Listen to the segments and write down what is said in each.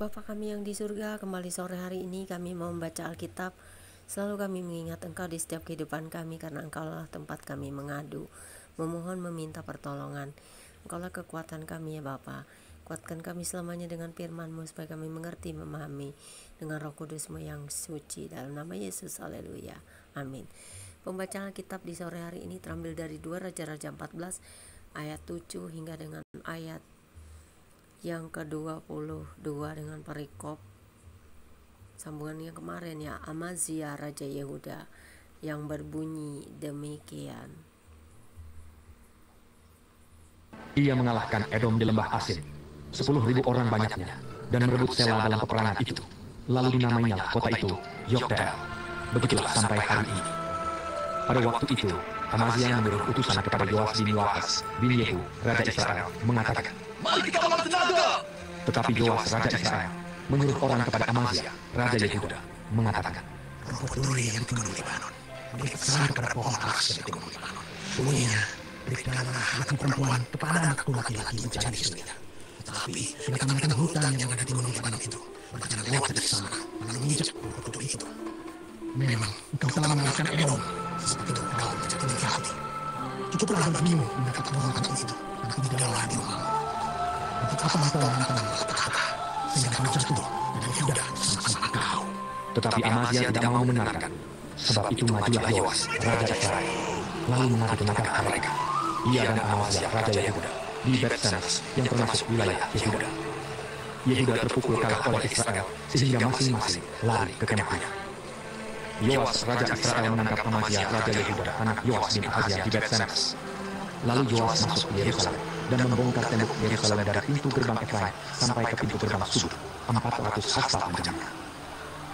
Bapa kami yang di surga, kembali sore hari ini kami mau membaca Alkitab. Selalu kami mengingat Engkau di setiap kehidupan kami, karena Engkaulah tempat kami mengadu, memohon, meminta pertolongan. Engkaulah kekuatan kami ya Bapa. Kuatkan kami selamanya dengan firman-Mu supaya kami mengerti, memahami dengan Roh Kudus-Mu yang suci. Dalam nama Yesus, haleluya, amin. Pembacaan Alkitab di sore hari ini terambil dari 2 Raja-Raja 14 ayat 7 hingga dengan ayat yang ke-22 dengan perikop sambungan yang kemarin ya, Amazia Raja Yehuda, yang berbunyi demikian. Ia mengalahkan Edom di lembah Asin, 10.000 orang banyaknya, dan merebut Sela dalam peperangan itu. Lalu dinamainya kota itu Yokteel. Begitulah sampai hari ini. Pada waktu itu, Amazia menyuruh utusan kepada Yoas bin Yoahas bin Yehu, Raja Israel, mengatakan, "Mari kita lawan tenaga!" Tetapi Yoas, Raja Israel, menyuruh orang kepada Amazia, Raja Yehuda, mengatakan, "Rumput duri yang di gunung Libanon, beri pesan kepada pohon aks yang di gunung Libanon. Bunyinya, berikanlah anak perempuan kepada anakku laki-laki menjadi istrinya. Tetapi binatang-binatang hutan yang ada di gunung Libanon itu berjalan lewat dari sana, lalu menginjak rumput duri itu. Memang engkau telah mengalahkan Edom, sebab itu engkau menjadi tinggi hati. Cukuplah bagimu mendekat anak itu, anak tidaklah di rumahmu. Untuk apa engkau menantang kata-kata, sehingga kami jatuh dan Yehuda sama-sama engkau." Tetapi Amazia tidak mau mendengarkan. Sebab itu majulah Yoas, Raja Israel, lalu mengadu tenaga mereka. Ia dan Amazia, Raja Yehuda, di Bet-Semes yang termasuk wilayah Yehuda. Yehuda terpukul kalah oleh Israel, sehingga masing-masing lari ke kemahnya. Yoas, Raja Israel, menangkap Amazia, Raja Yehuda, anak Yoas bin Ahazia di Bet-Semes. Lalu Yoas masuk ke Yerusalem dan membongkar tembok Yerusalem dari pintu gerbang Efraim sampai ke pintu gerbang Sudut, 400 hasta panjangnya.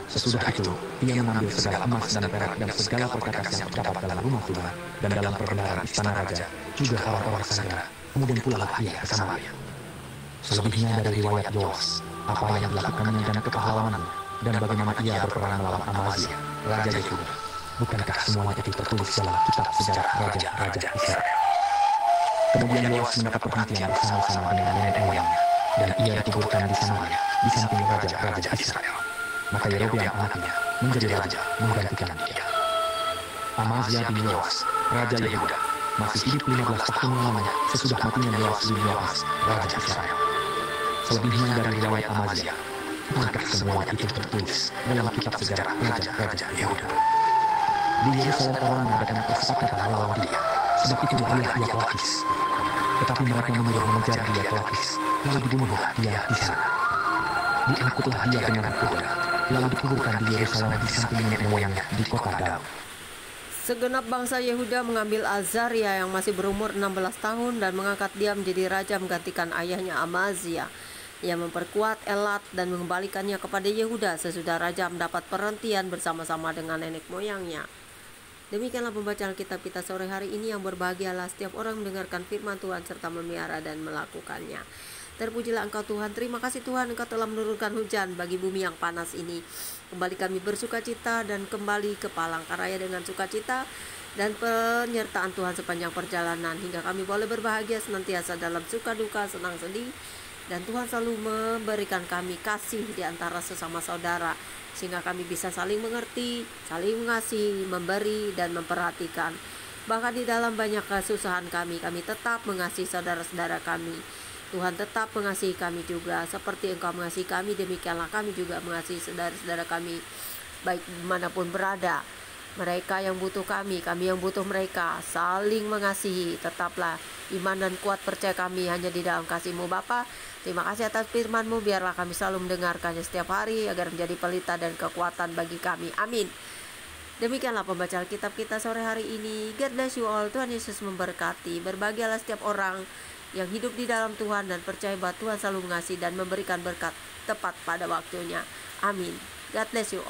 Sesudah itu, ia mengambil segala emas dan perak dan segala perkakas yang terdapat dalam rumah Tuhan dan dalam perbendaharaan istana raja, juga orang-orang sanggara. Kemudian pulalah ia ke Samaria. Selebihnya dari riwayat Yoas, apa yang dilakukannya dan kepahlawanannya, dan bagaimana ia berperang melawan Amazia, Raja Yehuda. Bukankah semuanya itu tertulis dalam kitab sejarah raja-raja Israel? Kemudian Yoas mendapat perhentian bersama-sama dengan nenek moyangnya, dan ia dikuburkan di Samaria, di samping raja-raja Israel. Maka Yerobeam anaknya menjadi raja menggantikan dia. Amazia bin Yoas, Raja Yehuda, masih hidup 15 tahun lamanya sesudah matinya Yoas bin Yoahas, Raja Israel. Selebihnya dari riwayat Amazia, bukankah semua itu tertulis dalam kitab sejarah raja-raja Yehuda? Di Yerusalem orang mengadakan persepakatan melawan dia, sebab itu ia pelakis. Tetapi mereka menyuruh mengejar dia pelakis, lalu dibunuhlah dia di sana. Diangkutlah dia dengan kuda, lalu dikuburkan di Yerusalem di samping nenek moyangnya di kota Daud. Segenap bangsa Yehuda mengambil Azaria yang masih berumur 16 tahun dan mengangkat dia menjadi raja menggantikan ayahnya Amazia. Ia memperkuat Elat dan mengembalikannya kepada Yehuda sesudah raja mendapat perhentian bersama-sama dengan nenek moyangnya. Demikianlah pembacaan kitab kita sore hari ini. Yang berbahagialah setiap orang mendengarkan firman Tuhan serta memelihara dan melakukannya. Terpujilah Engkau Tuhan. Terima kasih Tuhan, Engkau telah menurunkan hujan bagi bumi yang panas ini. Kembali kami bersuka cita dan kembali ke Palangkaraya dengan sukacita dan penyertaan Tuhan sepanjang perjalanan, hingga kami boleh berbahagia senantiasa dalam suka duka, senang sedih. Dan Tuhan selalu memberikan kami kasih di antara sesama saudara, sehingga kami bisa saling mengerti, saling mengasihi, memberi, dan memperhatikan. Bahkan di dalam banyak kesusahan kami tetap mengasihi saudara-saudara kami. Tuhan tetap mengasihi kami juga. Seperti Engkau mengasihi kami, demikianlah kami juga mengasihi saudara-saudara kami, baik dimanapun berada. Mereka yang butuh kami yang butuh mereka. Saling mengasihi. Tetaplah iman dan kuat percaya kami hanya di dalam kasih-Mu Bapa. Terima kasih atas firman-Mu. Biarlah kami selalu mendengarkannya setiap hari, agar menjadi pelita dan kekuatan bagi kami. Amin. Demikianlah pembacaan kitab kita sore hari ini. God bless you all. Tuhan Yesus memberkati. Berbahagialah setiap orang yang hidup di dalam Tuhan dan percaya bahwa Tuhan selalu mengasihi dan memberikan berkat tepat pada waktunya. Amin. God bless you all.